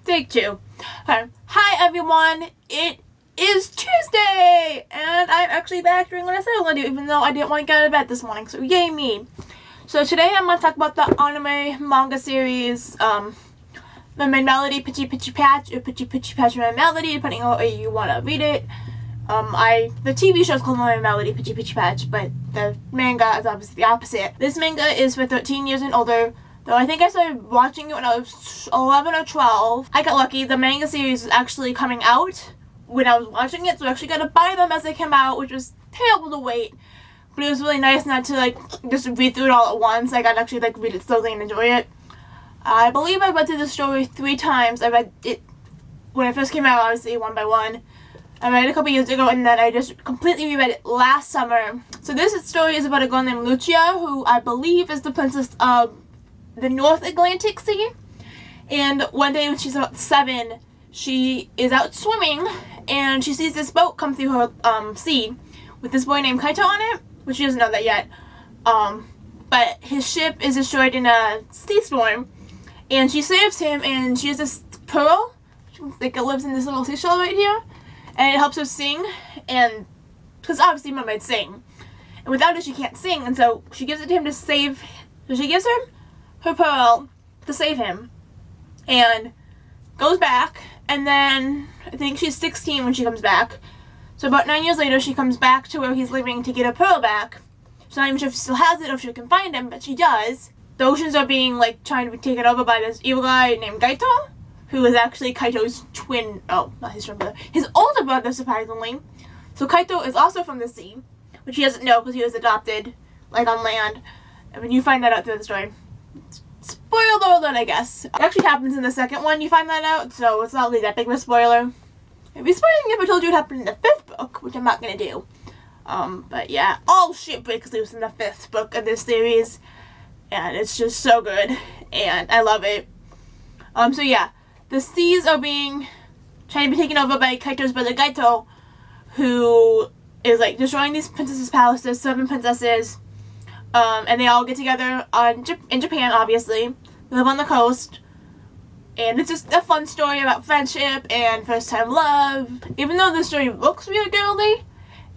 Take two. Okay. Hi everyone, it is Tuesday, and I'm actually back doing what I said I was going to do, even though I didn't want to get out of bed this morning, so yay me. So today I'm going to talk about the anime manga series, Mermaid Melody, Pitchy Pitchy Patch, or Pitchy Pitchy Patch Mermaid Melody, depending on how you want to read it. The TV show is called Mermaid Melody, Pitchy Pitchy Patch, but the manga is obviously the opposite. This manga is for 13 years and older, though I think I started watching it when I was 11 or 12. I got lucky. The manga series was actually coming out when I was watching it, so I actually got to buy them as they came out, which was terrible to wait. But it was really nice not to, just read through it all at once. I got to actually, read it slowly and enjoy it. I believe I read through the story 3 times. I read it when it first came out, obviously, one by one. I read it a couple years ago, and then I just completely reread it last summer. So this story is about a girl named Lucia, who I believe is the princess of the North Atlantic Sea. And one day when she's about 7, she is out swimming, and she sees this boat come through her sea with this boy named Kaito on it, which she doesn't know that yet. But his ship is destroyed in a sea storm, and she saves him, and she has this pearl, it lives in this little seashell right here. And it helps her sing, and because obviously mermaids sing, and without it she can't sing, and so she gives it to him to save. So she gives him her pearl to save him, and goes back. And then I think she's 16 when she comes back. So about 9 years later, she comes back to where he's living to get her pearl back. She's not even sure if she still has it or if she can find him, but she does. The oceans are being trying to be taken over by this evil guy named Gaito, who is actually Kaito's twin, not his twin brother, his older brother, surprisingly. So Kaito is also from the sea, which he doesn't know because he was adopted, on land. And when you find that out through the story. Spoiler alert, I guess. It actually happens in the second one, you find that out, so it's not really that big of a spoiler. It'd be spoiling if I told you it happened in the 5th book, which I'm not gonna do. But yeah, all shit breaks loose in the 5th book of this series, and it's just so good, and I love it. So yeah. The seas are trying to be taken over by Kaito's brother Gaito, who is destroying these princesses' palaces, 7 princesses, and they all get together in Japan, obviously. They live on the coast, and it's just a fun story about friendship and first-time love. Even though the story looks really girly,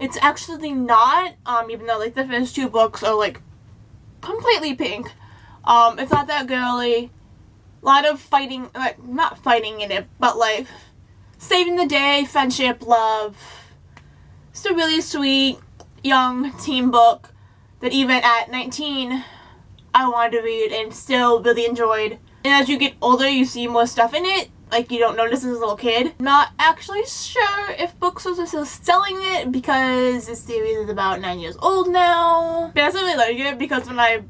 it's actually not, even though the first 2 books are completely pink. It's not that girly. A lot of fighting, not fighting in it, but saving the day, friendship, love. It's a really sweet, young teen book that even at 19, I wanted to read and still really enjoyed. And as you get older, you see more stuff in it, you don't notice as a little kid. Not actually sure if bookstores are still selling it because this series is about 9 years old now. But I still really like it because when I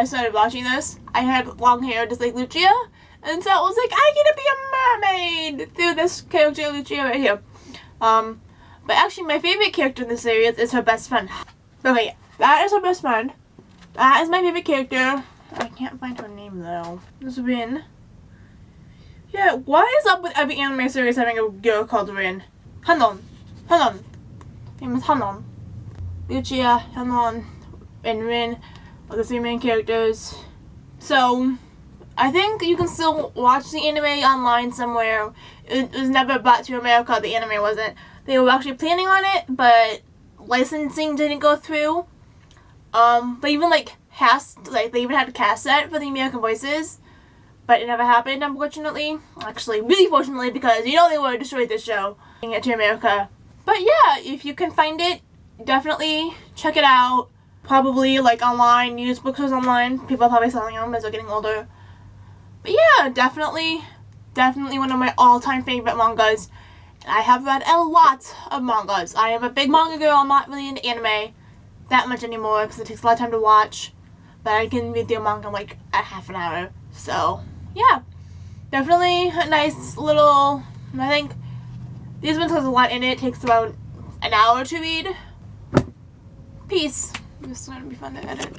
started watching this, I had long hair just like Lucia. And so I was I get to be a mermaid through this character, Lucia, right here. But actually my favorite character in the series is her best friend. Okay, that is her best friend. That is my favorite character. I can't find her name though. It's Rin. Yeah, what is up with every anime series having a girl called Rin? Hanon. Her name is Hanon. Lucia, Hanon, and Rin are the 3 main characters. So I think you can still watch the anime online somewhere. It was never brought to America, the anime wasn't. They were actually planning on it, but licensing didn't go through. They even they even had a cast set for the American voices, but it never happened, unfortunately. Actually, really fortunately, because they would have destroyed this show getting it to America. But yeah, if you can find it, definitely check it out. Probably online, used bookstores online. People are probably selling them as they're getting older. But yeah, definitely one of my all-time favorite mangas. I have read a lot of mangas. I am a big manga girl. I'm not really into anime that much anymore because it takes a lot of time to watch. But I can read through a manga in a half an hour. So yeah, definitely a nice little. I think these ones has a lot in it. It takes about an hour to read. Peace. This is gonna be fun to edit.